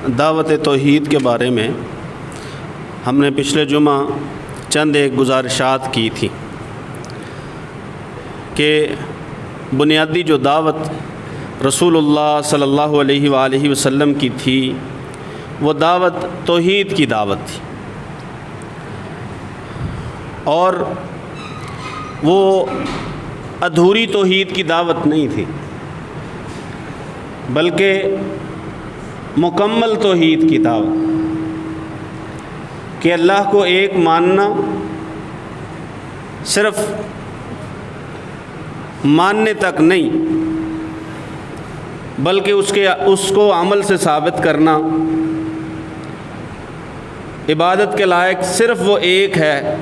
دعوت توحید کے بارے میں ہم نے پچھلے جمعہ چند ایک گزارشات کی تھی کہ بنیادی جو دعوت رسول اللہ صلی اللہ علیہ وآلہ وسلم کی تھی وہ دعوت توحید کی دعوت تھی، اور وہ ادھوری توحید کی دعوت نہیں تھی بلکہ مکمل توحید کی دعوت، کہ اللہ کو ایک ماننا صرف ماننے تک نہیں بلکہ اس کو عمل سے ثابت کرنا، عبادت کے لائق صرف وہ ایک ہے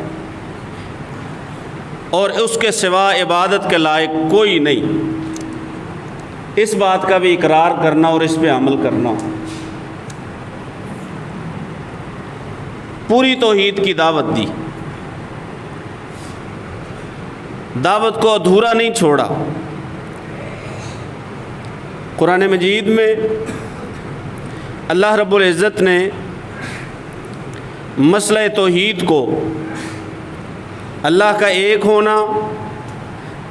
اور اس کے سوا عبادت کے لائق کوئی نہیں، اس بات کا بھی اقرار کرنا اور اس پہ عمل کرنا، پوری توحید کی دعوت دی، دعوت کو ادھورا نہیں چھوڑا۔ قرآن مجید میں اللہ رب العزت نے مسئلہ توحید کو، اللہ کا ایک ہونا،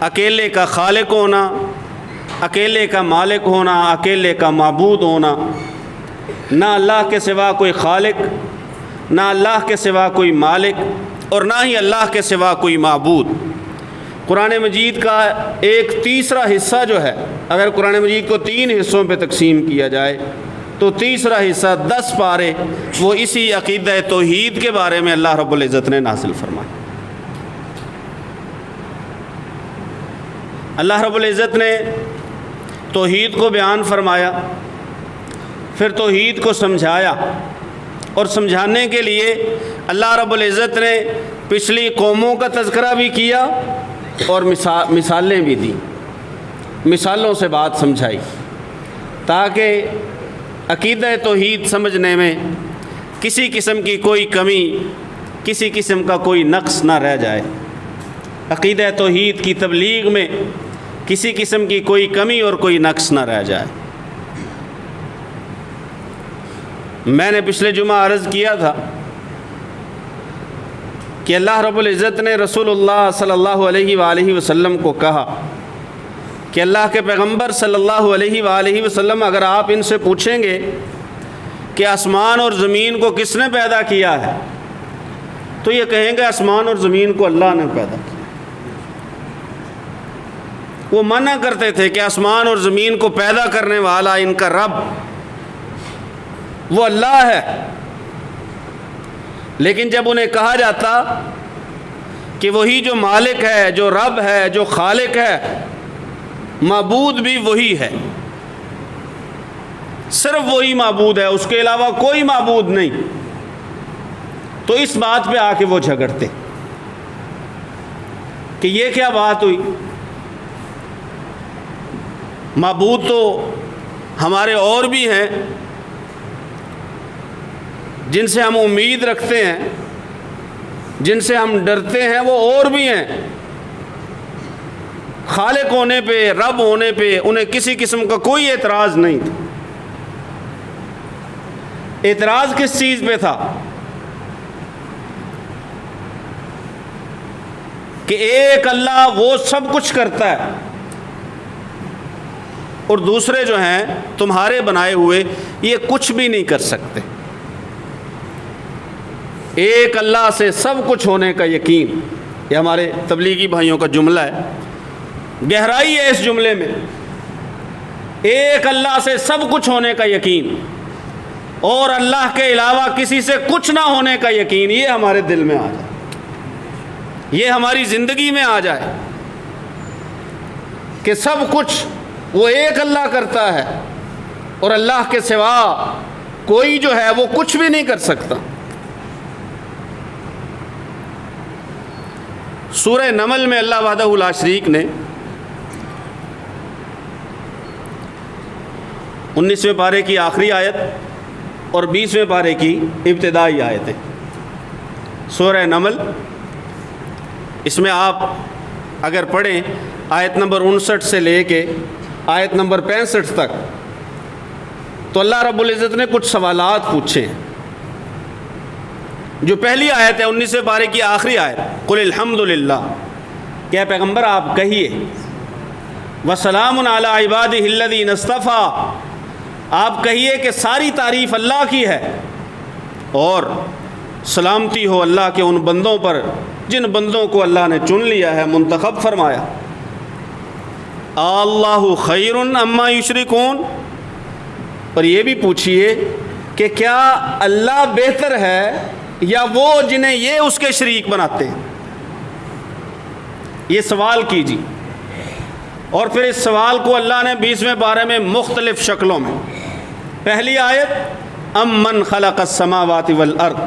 اکیلے کا خالق ہونا، اکیلے کا مالک ہونا، اکیلے کا معبود ہونا، نہ اللہ کے سوا کوئی خالق، نہ اللہ کے سوا کوئی مالک، اور نہ ہی اللہ کے سوا کوئی معبود۔ قرآن مجید کا ایک تیسرا حصہ جو ہے، اگر قرآن مجید کو 3 حصوں پہ تقسیم کیا جائے تو تیسرا حصہ 10 پارے وہ اسی عقیدہ توحید کے بارے میں اللہ رب العزت نے نازل فرمائے۔ اللہ رب العزت نے توحید کو بیان فرمایا، پھر توحید کو سمجھایا، اور سمجھانے کے لیے اللہ رب العزت نے پچھلی قوموں کا تذکرہ بھی کیا اور مثالیں بھی دیں، مثالوں سے بات سمجھائی، تاکہ عقیدہ توحید سمجھنے میں کسی قسم کی کوئی کمی، کسی قسم کا کوئی نقص نہ رہ جائے، عقیدہ توحید کی تبلیغ میں کسی قسم کی کوئی کمی اور کوئی نقص نہ رہ جائے۔ میں نے پچھلے جمعہ عرض کیا تھا کہ اللہ رب العزت نے رسول اللہ صلی اللہ علیہ وآلہ وسلم کو کہا کہ اللہ کے پیغمبر صلی اللہ علیہ وآلہ وسلم، اگر آپ ان سے پوچھیں گے کہ آسمان اور زمین کو کس نے پیدا کیا ہے تو یہ کہیں گے آسمان اور زمین کو اللہ نے پیدا کیا۔ وہ منع کرتے تھے کہ آسمان اور زمین کو پیدا کرنے والا ان کا رب وہ اللہ ہے، لیکن جب انہیں کہا جاتا کہ وہی جو مالک ہے، جو رب ہے، جو خالق ہے، معبود بھی وہی ہے، صرف وہی معبود ہے، اس کے علاوہ کوئی معبود نہیں، تو اس بات پہ آ کے وہ جھگڑتے کہ یہ کیا بات ہوئی، معبود تو ہمارے اور بھی ہیں جن سے ہم امید رکھتے ہیں، جن سے ہم ڈرتے ہیں، وہ اور بھی ہیں، خالق ہونے پہ، رب ہونے پہ انہیں کسی قسم کا کوئی اعتراض نہیں تھا۔ اعتراض کس چیز پہ تھا؟ کہ ایک اللہ وہ سب کچھ کرتا ہے اور دوسرے جو ہیں تمہارے بنائے ہوئے یہ کچھ بھی نہیں کر سکتے۔ ایک اللہ سے سب کچھ ہونے کا یقین، یہ ہمارے تبلیغی بھائیوں کا جملہ ہے، گہرائی ہے اس جملے میں، ایک اللہ سے سب کچھ ہونے کا یقین اور اللہ کے علاوہ کسی سے کچھ نہ ہونے کا یقین، یہ ہمارے دل میں آ جائے، یہ ہماری زندگی میں آ جائے کہ سب کچھ وہ ایک اللہ کرتا ہے اور اللہ کے سوا کوئی جو ہے وہ کچھ بھی نہیں کر سکتا۔ سورہ نمل میں اللہ وحدہ لا شریک نے 19ویں پارے کی آخری آیت اور 20ویں پارے کی ابتدائی آیتیں، سورہ نمل، اس میں آپ اگر پڑھیں آیت نمبر 59 سے لے کے آیت نمبر 65 تک، تو اللہ رب العزت نے کچھ سوالات پوچھے ہیں. جو پہلی آیت ہے 19 پارے کی آخری آیت، قل الحمدللہ، کیا پیغمبر آپ کہیے وسلام علی عبادہ الذین اصطفیٰ، آپ کہیے کہ ساری تعریف اللہ کی ہے اور سلامتی ہو اللہ کے ان بندوں پر جن بندوں کو اللہ نے چن لیا ہے، منتخب فرمایا. اللہ خیر اما یشرکون، اور یہ بھی پوچھئے کہ کیا اللہ بہتر ہے یا وہ جنہیں یہ اس کے شریک بناتے ہیں. یہ سوال کیجیے. اور پھر اس سوال کو اللہ نے 20ویں پارے میں مختلف شکلوں میں، پہلی آیت ام من خلق السماوات والارض،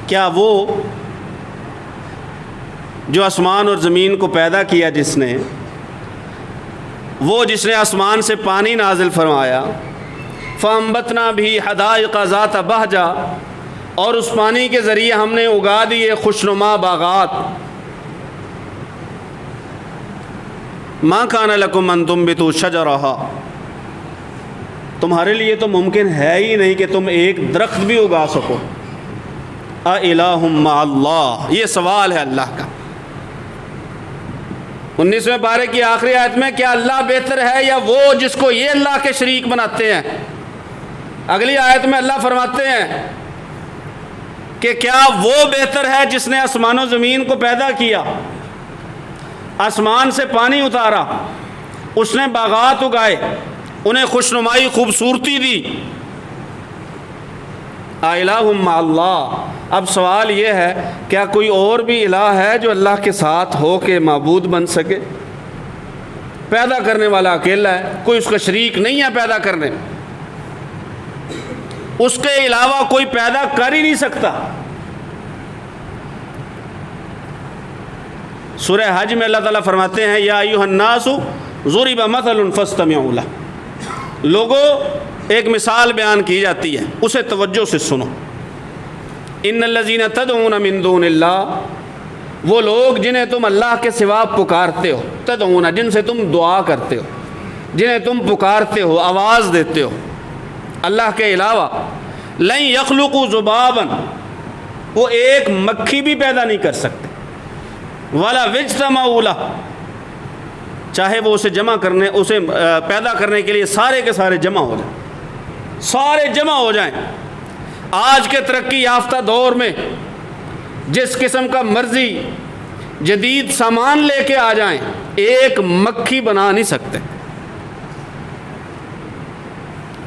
کیا وہ جو آسمان اور زمین کو پیدا کیا، جس نے آسمان سے پانی نازل فرمایا، فانبتنا بھی حدائق ذات بہجہ، اور اس پانی کے ذریعے ہم نے اگا دیے خوشنما باغات. ما کان لکم ان تنبتوا شجرہا، تمہارے لیے تو ممکن ہے ہی نہیں کہ تم ایک درخت بھی اگا سکو. اِلٰہٌ مع اللہ، یہ سوال ہے اللہ کا. 19ویں پارے کی آخری آیت میں کیا اللہ بہتر ہے یا وہ جس کو یہ اللہ کے شریک بناتے ہیں. اگلی آیت میں اللہ فرماتے ہیں کہ کیا وہ بہتر ہے جس نے آسمان و زمین کو پیدا کیا، آسمان سے پانی اتارا، اس نے باغات اگائے، انہیں خوشنمائی خوبصورتی دی. الہ مع اللہ. اب سوال یہ ہے کیا کوئی اور بھی الہ ہے جو اللہ کے ساتھ ہو کے معبود بن سکے؟ پیدا کرنے والا اکیلا ہے، کوئی اس کا شریک نہیں ہے پیدا کرنے میں، اس کے علاوہ کوئی پیدا کر ہی نہیں سکتا. سورہ حج میں اللہ تعالیٰ فرماتے ہیں یا ایھا الناس ضرب مثل فاستمعوا لہ، لوگوں ایک مثال بیان کی جاتی ہے، اسے توجہ سے سنو. ان الذین تدعون من دون اللہ، وہ لوگ جنہیں تم اللہ کے سوا پکارتے ہو، تدعون جن سے تم دعا کرتے ہو، جنہیں تم پکارتے ہو، آواز دیتے ہو اللہ کے علاوہ، لن یخلقوا ذبابا، وہ ایک مکھی بھی پیدا نہیں کر سکتے، ولا اجتمعوا لہ، چاہے وہ اسے پیدا کرنے کے لیے سارے کے سارے جمع ہو جائیں، سارے جمع ہو جائیں. آج کے ترقی یافتہ دور میں جس قسم کا مرضی جدید سامان لے کے آ جائیں، ایک مکھی بنا نہیں سکتے،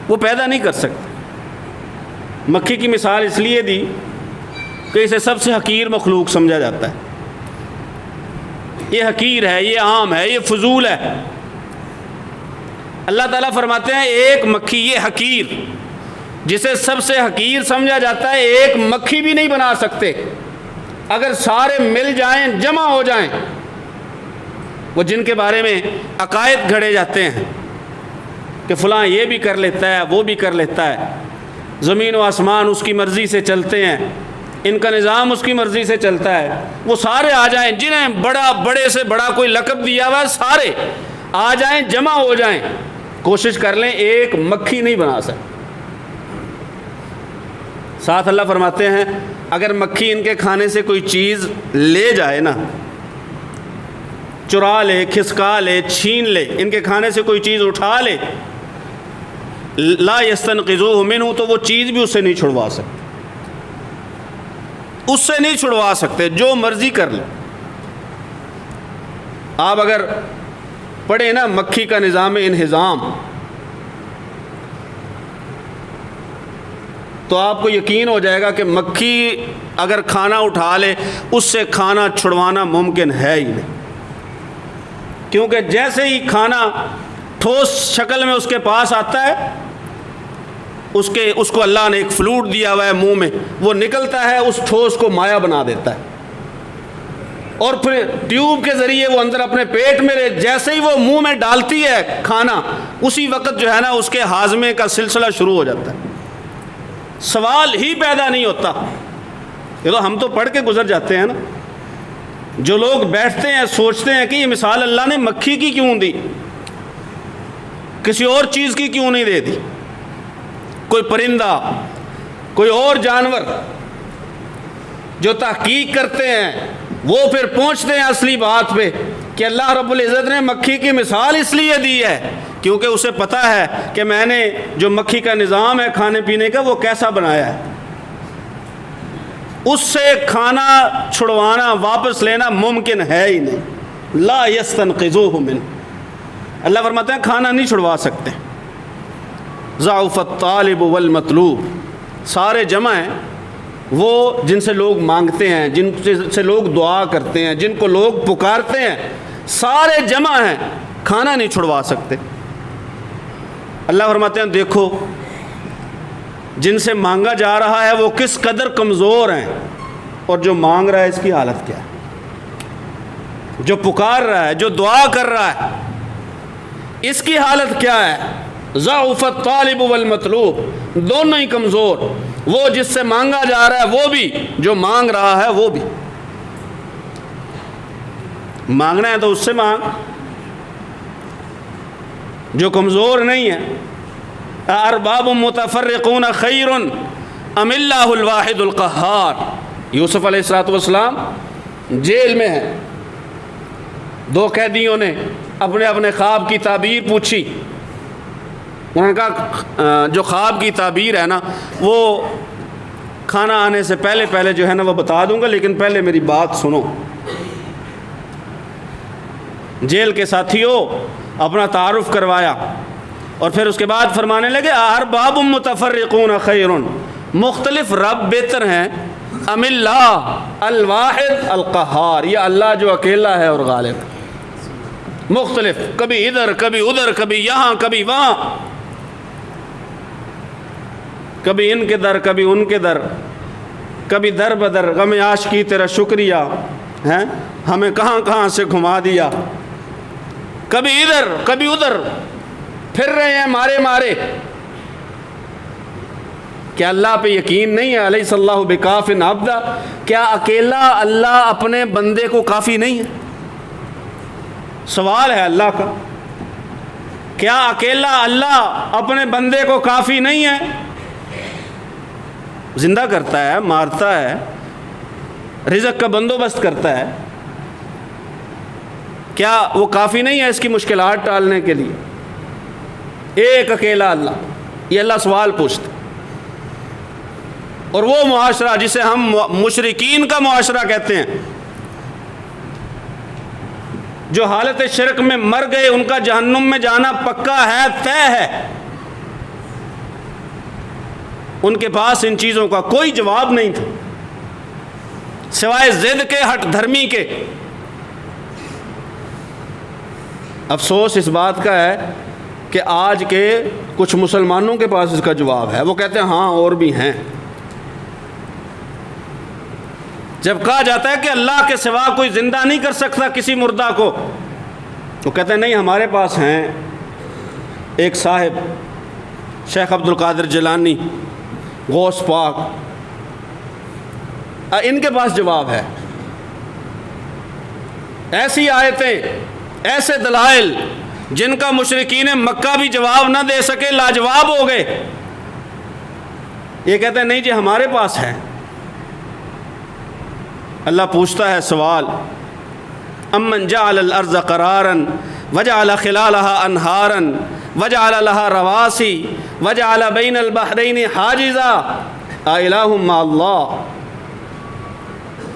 وہ پیدا نہیں کر سکتے. مکھی کی مثال اس لیے دی کہ اسے سب سے حقیر مخلوق سمجھا جاتا ہے. یہ حقیر ہے، یہ عام ہے، یہ فضول ہے. اللہ تعالیٰ فرماتے ہیں ایک مکھی، یہ حقیر جسے سب سے حقیر سمجھا جاتا ہے، ایک مکھی بھی نہیں بنا سکتے. اگر سارے مل جائیں، جمع ہو جائیں، وہ جن کے بارے میں عقائد گھڑے جاتے ہیں کہ فلاں یہ بھی کر لیتا ہے، وہ بھی کر لیتا ہے، زمین و آسمان اس کی مرضی سے چلتے ہیں، ان کا نظام اس کی مرضی سے چلتا ہے، وہ سارے آ جائیں، جنہیں بڑے سے بڑا کوئی لقب دیا ہوا ہے، سارے آ جائیں، جمع ہو جائیں، کوشش کر لیں، ایک مکھی نہیں بنا سکتے. ساتھ اللہ فرماتے ہیں اگر مکھی ان کے کھانے سے کوئی چیز لے جائے نا، چرا لے، کھسکا لے، چھین لے، ان کے کھانے سے کوئی چیز اٹھا لے، لا یستنقذوہ منہ، تو وہ چیز بھی اس سے نہیں چھڑوا سکتے، اس سے نہیں چھڑوا سکتے، جو مرضی کر لے. آپ اگر پڑھیں نا مکھی کا نظام انہضام، تو آپ کو یقین ہو جائے گا کہ مکھی اگر کھانا اٹھا لے، اس سے کھانا چھڑوانا ممکن ہے ہی نہیں. کیونکہ جیسے ہی کھانا ٹھوس شکل میں اس کے پاس آتا ہے، اس کو اللہ نے ایک فلوٹ دیا ہوا ہے منہ میں، وہ نکلتا ہے، اس ٹھوس کو مایا بنا دیتا ہے، اور پھر ٹیوب کے ذریعے وہ اندر اپنے پیٹ میں جیسے ہی وہ منہ میں ڈالتی ہے کھانا، اسی وقت جو ہے نا اس کے ہاضمے کا سلسلہ شروع ہو جاتا ہے. سوال ہی پیدا نہیں ہوتا. یہ تو ہم تو پڑھ کے گزر جاتے ہیں نا. جو لوگ بیٹھتے ہیں سوچتے ہیں کہ یہ مثال اللہ نے مکھی کی کیوں دی، کسی اور چیز کی کیوں نہیں دے دی؟ کوئی پرندہ، کوئی اور جانور جو تحقیق کرتے ہیں وہ پھر پہنچتے ہیں اصلی بات پہ کہ اللہ رب العزت نے مکھی کی مثال اس لیے دی ہے کیونکہ اسے پتہ ہے کہ میں نے جو مکھی کا نظام ہے کھانے پینے کا وہ کیسا بنایا ہے، اس سے کھانا چھڑوانا واپس لینا ممکن ہے ہی نہیں، لا یستنقذوہ من، اللہ فرماتے ہیں کھانا نہیں چھڑوا سکتے۔ ضعف الطالب والمطلوب، سارے جمع ہیں وہ جن سے لوگ مانگتے ہیں، جن سے لوگ دعا کرتے ہیں، جن کو لوگ پکارتے ہیں، سارے جمع ہیں، کھانا نہیں چھڑوا سکتے۔ اللہ فرماتے ہیں دیکھو جن سے مانگا جا رہا ہے وہ کس قدر کمزور ہیں، اور جو مانگ رہا ہے اس کی حالت کیا ہے، جو پکار رہا ہے، جو دعا کر رہا ہے اس کی حالت کیا ہے۔ ضعف الطالب والمطلوب، دونوں ہی کمزور، وہ جس سے مانگا جا رہا ہے وہ بھی، جو مانگ رہا ہے وہ بھی۔ مانگنا ہے تو اس سے مانگ جو کمزور نہیں ہے۔ ارباب متفرقون خیر ام اللہ الواحد القہار، یوسف علیہ السلام جیل میں ہیں، دو قیدیوں نے اپنے اپنے خواب کی تعبیر پوچھی، انہوں نے کہا جو خواب کی تعبیر ہے نا وہ کھانا آنے سے پہلے جو ہے نا وہ بتا دوں گا، لیکن پہلے میری بات سنو۔ جیل کے ساتھیوں اپنا تعارف کروایا اور پھر اس کے بعد فرمانے لگے ارباب متفرقون خیر، مختلف رب بہتر ہیں، ام اللہ الواحد القہار، یہ اللہ جو اکیلا ہے اور غالب ہے، مختلف، کبھی ادھر کبھی ادھر، کبھی یہاں کبھی وہاں، کبھی ان کے در کبھی ان کے در، کبھی در بدر، غم عاشقی تیرا شکریہ ہیں، ہمیں کہاں کہاں سے گھما دیا، کبھی ادھر کبھی ادھر پھر رہے ہیں مارے مارے۔ کیا اللہ پہ یقین نہیں ہے؟ الیس اللہ بکاف عبدا، کیا اکیلا اللہ اپنے بندے کو کافی نہیں ہے؟ سوال ہے اللہ کا، کیا اکیلا اللہ اپنے بندے کو کافی نہیں ہے؟ زندہ کرتا ہے، مارتا ہے، رزق کا بندوبست کرتا ہے، کیا وہ کافی نہیں ہے اس کی مشکلات ٹالنے کے لیے؟ ایک اکیلا اللہ، یہ اللہ سوال پوچھتا۔ اور وہ معاشرہ جسے ہم مشرکین کا معاشرہ کہتے ہیں، جو حالت شرک میں مر گئے، ان کا جہنم میں جانا پکا ہے، طے ہے، ان کے پاس ان چیزوں کا کوئی جواب نہیں تھا سوائے ضد کے، ہٹ دھرمی کے۔ افسوس اس بات کا ہے کہ آج کے کچھ مسلمانوں کے پاس اس کا جواب ہے، وہ کہتے ہیں ہاں اور بھی ہیں۔ جب کہا جاتا ہے کہ اللہ کے سوا کوئی زندہ نہیں کر سکتا کسی مردہ کو، وہ کہتے ہیں نہیں ہمارے پاس ہیں۔ ایک صاحب شیخ عبد القادر جیلانی، غوث پاک، ان کے پاس جواب ہے۔ ایسی آیتیں، ایسے دلائل جن کا مشرکین مکہ بھی جواب نہ دے سکے، لاجواب ہو گئے، یہ کہتے ہیں نہیں جی ہمارے پاس ہے۔ اللہ پوچھتا ہے سوال، امن جعل الارض قرارا وجعل خلالها انہارا وجعل لها رواسی وجعل بین البحرین حاجزا االہ مع اللہ،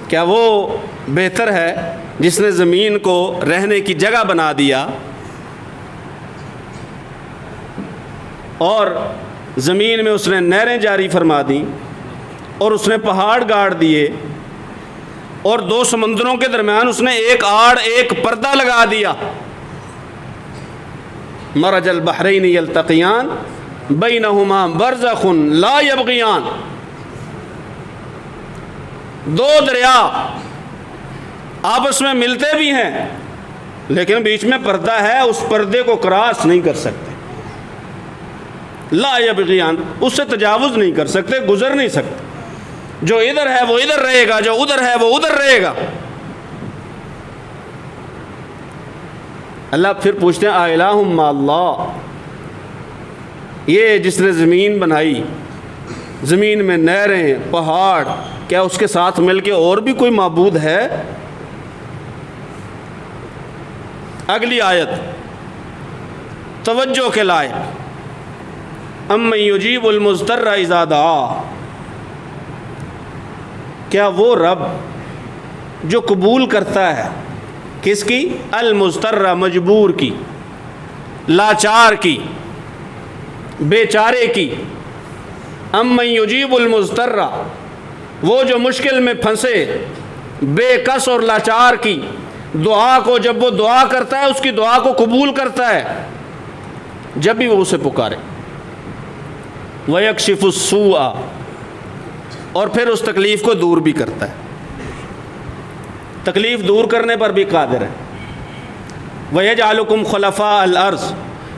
کیا وہ بہتر ہے جس نے زمین کو رہنے کی جگہ بنا دیا اور زمین میں اس نے نہریں جاری فرما دیں اور اس نے پہاڑ گاڑ دیے اور دو سمندروں کے درمیان اس نے ایک آڑ، ایک پردہ لگا دیا، مرج البحرین یلتقیان بینہما برزخ لا یبغیان، دو دریا آپس میں ملتے بھی ہیں لیکن بیچ میں پردہ ہے، اس پردے کو کراس نہیں کر سکتے، لا یبغیان، اس سے تجاوز نہیں کر سکتے، گزر نہیں سکتے، جو ادھر ہے وہ ادھر رہے گا، جو ادھر ہے وہ ادھر رہے گا۔ اللہ پھر پوچھتے ہیں الہ مع اللہ، یہ جس نے زمین بنائی، زمین میں نہریں، پہاڑ، کیا اس کے ساتھ مل کے اور بھی کوئی معبود ہے؟ اگلی آیت توجہ کے لائق، امن یجیب المضطر اذا دعا، کیا وہ رب جو قبول کرتا ہے کس کی؟ المضطر، مجبور کی، لاچار کی، بے چارے کی، امن یجیب المضطر، وہ جو مشکل میں پھنسے، بے کس اور لاچار کی دعا کو، جب وہ دعا کرتا ہے اس کی دعا کو قبول کرتا ہے جب بھی وہ اسے پکارے، وَيَكْشِفُ السُّوءَ، اور پھر اس تکلیف کو دور بھی کرتا ہے، تکلیف دور کرنے پر بھی قادر ہے، وَيَجْعَلُكُمْ خُلَفَاءَ الْأَرْضِ،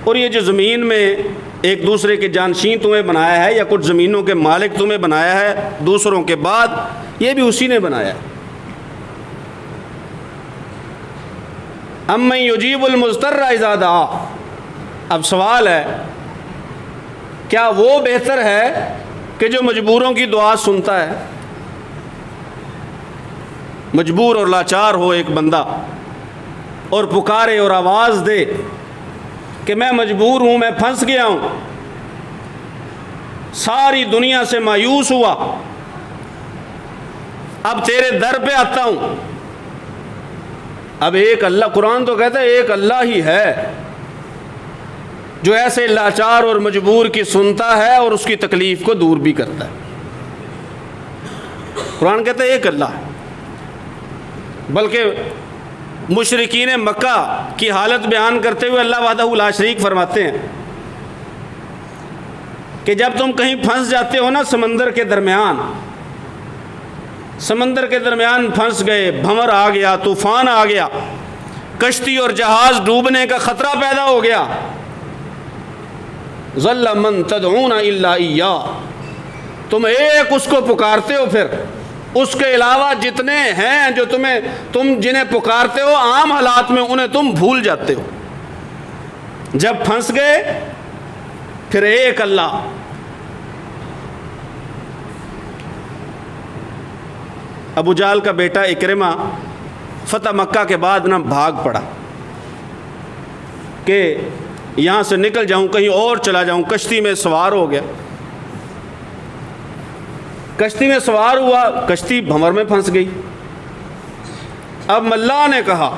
اور یہ جو زمین میں ایک دوسرے کے جانشین تمہیں بنایا ہے، یا کچھ زمینوں کے مالک تمہیں بنایا ہے دوسروں کے بعد، یہ بھی اسی نے بنایا ہے۔ امن یجیب المضطر اذا دعا، اب سوال ہے کیا وہ بہتر ہے کہ جو مجبوروں کی دعا سنتا ہے؟ مجبور اور لاچار ہو ایک بندہ اور پکارے اور آواز دے کہ میں مجبور ہوں، میں پھنس گیا ہوں، ساری دنیا سے مایوس ہوا، اب تیرے در پہ آتا ہوں۔ اب ایک اللہ، قرآن تو کہتا ہے ایک اللہ ہی ہے جو ایسے لاچار اور مجبور کی سنتا ہے اور اس کی تکلیف کو دور بھی کرتا ہے۔ قرآن کہتا ہے ایک اللہ ہے، بلکہ مشرکین مکہ کی حالت بیان کرتے ہوئے اللہ وحدہ لا شریک فرماتے ہیں کہ جب تم کہیں پھنس جاتے ہو نا سمندر کے درمیان پھنس گئے، بھنور آ گیا، طوفان آ گیا، کشتی اور جہاز ڈوبنے کا خطرہ پیدا ہو گیا، ظل من تدعون الا ایاہ، تم ایک اس کو پکارتے ہو، پھر اس کے علاوہ جتنے ہیں جو تم جنہیں پکارتے ہو عام حالات میں انہیں تم بھول جاتے ہو۔ جب پھنس گئے پھر ایک اللہ۔ ابو جہل کا بیٹا اکرمہ فتح مکہ کے بعد نہ بھاگ پڑا کہ یہاں سے نکل جاؤں، کہیں اور چلا جاؤں، کشتی میں سوار ہو گیا، کشتی میں سوار ہوا، کشتی بھنور میں پھنس گئی۔ اب اللہ نے کہا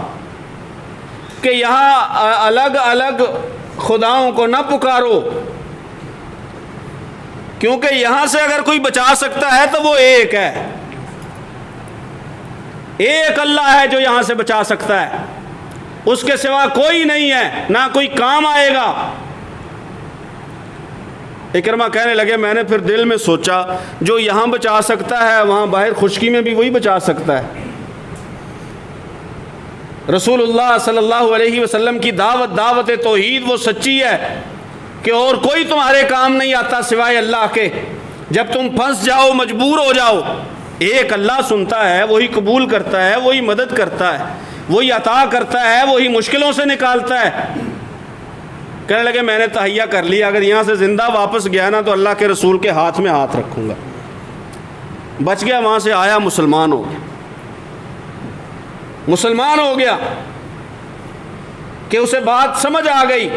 کہ یہاں الگ الگ خداؤں کو نہ پکارو، کیونکہ یہاں سے اگر کوئی بچا سکتا ہے تو وہ ایک ہے، ایک اللہ ہے جو یہاں سے بچا سکتا ہے، اس کے سوا کوئی نہیں ہے، نہ کوئی کام آئے گا۔ اکرمہ کہنے لگے میں نے پھر دل میں سوچا جو یہاں بچا سکتا ہے وہاں باہر خشکی میں بھی وہی بچا سکتا ہے۔ رسول اللہ صلی اللہ علیہ وسلم کی دعوت توحید وہ سچی ہے کہ اور کوئی تمہارے کام نہیں آتا سوائے اللہ کے۔ جب تم پھنس جاؤ، مجبور ہو جاؤ، ایک اللہ سنتا ہے، وہی قبول کرتا ہے، وہی مدد کرتا ہے، وہی عطا کرتا ہے، وہی مشکلوں سے نکالتا ہے۔ کہنے لگے میں نے تہیہ کر لیا، اگر یہاں سے زندہ واپس گیا نا تو اللہ کے رسول کے ہاتھ میں ہاتھ رکھوں گا۔ بچ گیا، وہاں سے آیا، مسلمان ہو گیا کہ اسے بات سمجھ آ گئی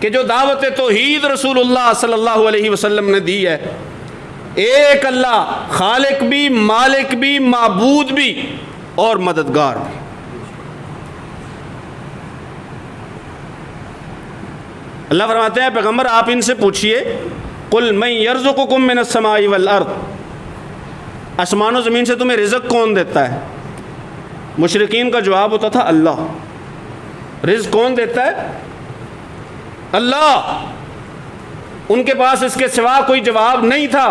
کہ جو دعوت توحید رسول اللہ صلی اللہ علیہ وسلم نے دی ہے، ایک اللہ، خالق بھی، مالک بھی، معبود بھی اور مددگار بھی۔ اللہ فرماتے ہیں پیغمبر آپ ان سے پوچھئے قل من یرزقکم من السماء والارض، آسمان و زمین سے تمہیں رزق کون دیتا ہے؟ مشرکین کا جواب ہوتا تھا اللہ۔ رزق کون دیتا ہے؟ اللہ۔ ان کے پاس اس کے سوا کوئی جواب نہیں تھا۔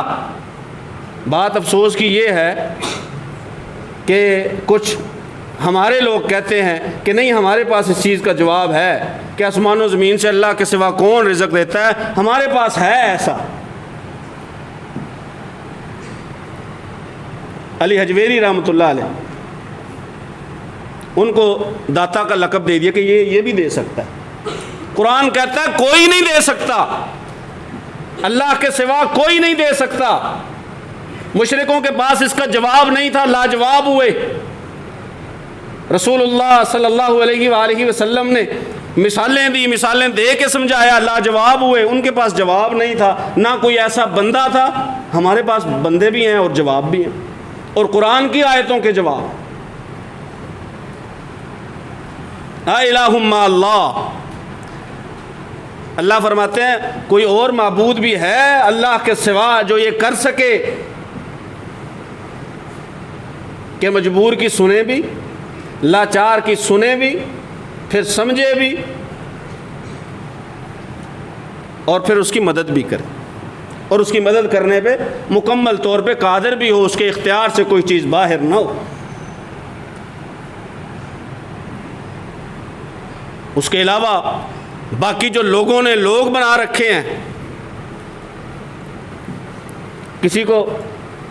بات افسوس کی یہ ہے کہ کچھ ہمارے لوگ کہتے ہیں کہ نہیں، ہمارے پاس اس چیز کا جواب ہے کہ آسمان و زمین سے اللہ کے سوا کون رزق دیتا ہے، ہمارے پاس ہے ایسا۔ علی حجویری رحمۃ اللہ علیہ، ان کو داتا کا لقب دے دیا کہ یہ بھی دے سکتا ہے۔ قرآن کہتا ہے کوئی نہیں دے سکتا، اللہ کے سوا کوئی نہیں دے سکتا۔ مشرکوں کے پاس اس کا جواب نہیں تھا، لاجواب ہوئے۔ رسول اللہ صلی اللہ علیہ وآلہ وسلم نے مثالیں دی، مثالیں دے کے سمجھایا، لاجواب ہوئے۔ ان کے پاس جواب نہیں تھا، نہ کوئی ایسا بندہ تھا۔ ہمارے پاس بندے بھی ہیں اور جواب بھی ہیں، اور قرآن کی آیتوں کے جواب۔ الہ مع اللہ، اللہ فرماتے ہیں کوئی اور معبود بھی ہے اللہ کے سوا جو یہ کر سکے کہ مجبور کی سنے بھی، لاچار کی سنے بھی، پھر سمجھے بھی، اور پھر اس کی مدد بھی کرے، اور اس کی مدد کرنے پہ مکمل طور پہ قادر بھی ہو، اس کے اختیار سے کوئی چیز باہر نہ ہو۔ اس کے علاوہ باقی جو لوگوں نے لوگ بنا رکھے ہیں، کسی کو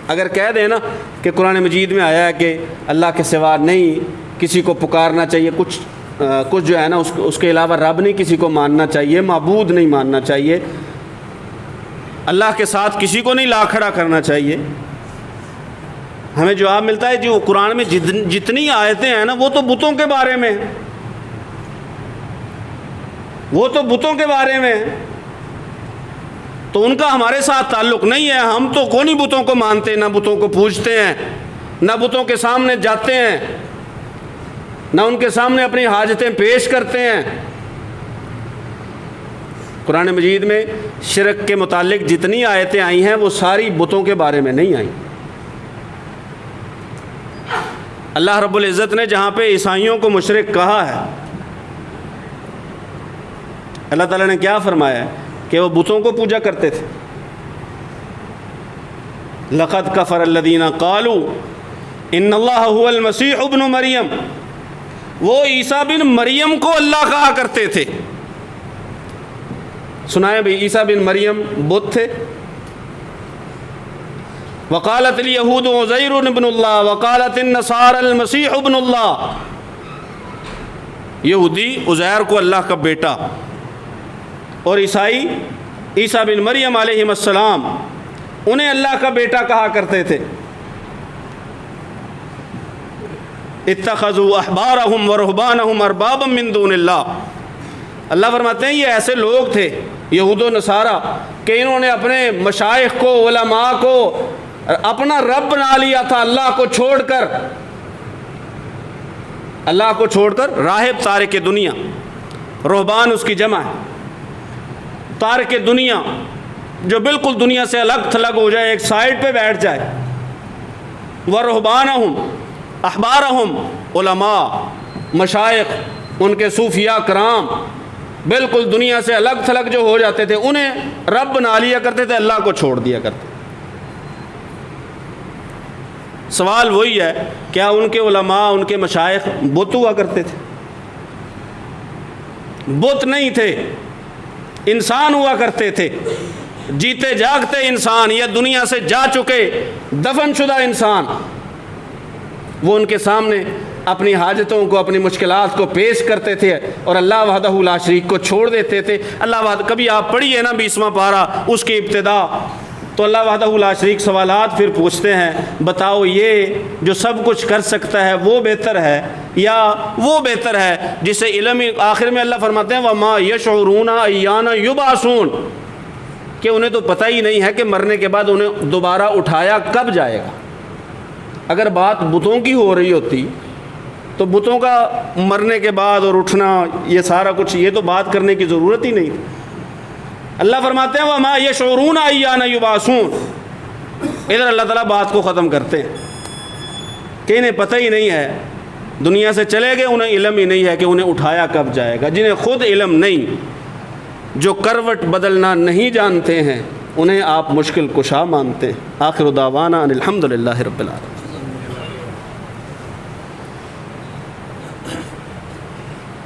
اگر کہہ دیں نا کہ قرآن مجید میں آیا ہے کہ اللہ کے سوا نہیں کسی کو پکارنا چاہیے، کچھ جو ہے نا اس کے علاوہ رب نہیں کسی کو ماننا چاہیے، معبود نہیں ماننا چاہیے، اللہ کے ساتھ کسی کو نہیں لا کھڑا کرنا چاہیے، ہمیں جواب ملتا ہے جو قرآن میں جتنی آیتیں ہیں نا وہ تو بتوں کے بارے میں ہیں، وہ تو بتوں کے بارے میں ہیں، تو ان کا ہمارے ساتھ تعلق نہیں ہے۔ ہم تو کونی بتوں کو مانتے، نہ بتوں کو پوجتے ہیں، نہ بتوں کے سامنے جاتے ہیں، نہ ان کے سامنے اپنی حاجتیں پیش کرتے ہیں۔ قرآن مجید میں شرک کے متعلق جتنی آیتیں آئی ہیں وہ ساری بتوں کے بارے میں نہیں آئیں۔ اللہ رب العزت نے جہاں پہ عیسائیوں کو مشرک کہا ہے، اللہ تعالیٰ نے کیا فرمایا ہے کہ وہ بتوں کو پوجا کرتے تھے۔ لَقَدْ كَفَرَ الَّذِينَ قَالُوا إِنَّ اللَّهَ هُوَ الْمَسِيحُ ابْنُ مَرْيَمَ، وہ عیسیٰ بن مریم کو اللہ کہا کرتے تھے۔ سنائیں بھئی، عیسیٰ بن مریم بت تھے۔ وقالت اليہود عزیر ابن اللہ وقالت النصارى المسیح ابن اللہ، یہودی عزیر کو اللہ کا بیٹا، اور عیسائی عیسیٰ بن مریم علیہ السلام انہیں اللہ کا بیٹا کہا کرتے تھے۔ اتخذوا احبارهم ورهبانهم اربابا من دون اللہ، اللہ فرماتے ہیں یہ ایسے لوگ تھے یہود و نصارہ کہ انہوں نے اپنے مشائخ کو، علماء کو اپنا رب بنا لیا تھا، اللہ کو چھوڑ کر، اللہ کو چھوڑ کر۔ راہب تارک دنیا، رہبان اس کی جمع ہے، تارک دنیا جو بالکل دنیا سے الگ تھلگ ہو جائے، ایک سائڈ پہ بیٹھ جائے۔ وَرُهْبَانَهُمْ احبارہم، علماء مشائخ ان کے صوفیاء کرام بالکل دنیا سے الگ تھلگ جو ہو جاتے تھے، انہیں رب بنا لیا کرتے تھے، اللہ کو چھوڑ دیا کرتے۔ سوال وہی ہے، کیا ان کے علماء، ان کے مشائخ بت ہوا کرتے تھے؟ بت نہیں تھے، انسان ہوا کرتے تھے، جیتے جاگتے انسان، یا دنیا سے جا چکے دفن شدہ انسان۔ وہ ان کے سامنے اپنی حاجتوں کو، اپنی مشکلات کو پیش کرتے تھے، اور اللہ وحدہ لا شریک کو چھوڑ دیتے تھے۔ اللہ وحدہ، کبھی آپ پڑھیے نا 20واں پارہ اس کی ابتدا، تو اللہ وحدہ لا شریک سوالات پھر پوچھتے ہیں، بتاؤ یہ جو سب کچھ کر سکتا ہے وہ بہتر ہے یا وہ بہتر ہے جسے علم؟ آخر میں اللہ فرماتے ہیں وَمَا يَشْعُرُونَ أَيَّانَ يُبْعَثُونَ، کہ انہیں تو پتہ ہی نہیں ہے کہ مرنے کے بعد انہیں دوبارہ اٹھایا کب جائے گا۔ اگر بات بتوں کی ہو رہی ہوتی تو بتوں کا مرنے کے بعد اور اٹھنا، یہ سارا کچھ، یہ تو بات کرنے کی ضرورت ہی نہیں تھی۔ اللہ فرماتے ہیں وَمَا يَشْعُرُونَ أَيَّانَ يُبْعَثُونَ، ادھر اللہ تعالیٰ بات کو ختم کرتے ہیں کہ انہیں پتہ ہی نہیں ہے، دنیا سے چلے گئے، انہیں علم ہی نہیں ہے کہ انہیں اٹھایا کب جائے گا۔ جنہیں خود علم نہیں، جو کروٹ بدلنا نہیں جانتے ہیں، انہیں آپ مشکل کشا مانتے ہیں۔ آخر دعوانا ان الحمد للہ رب العالمین۔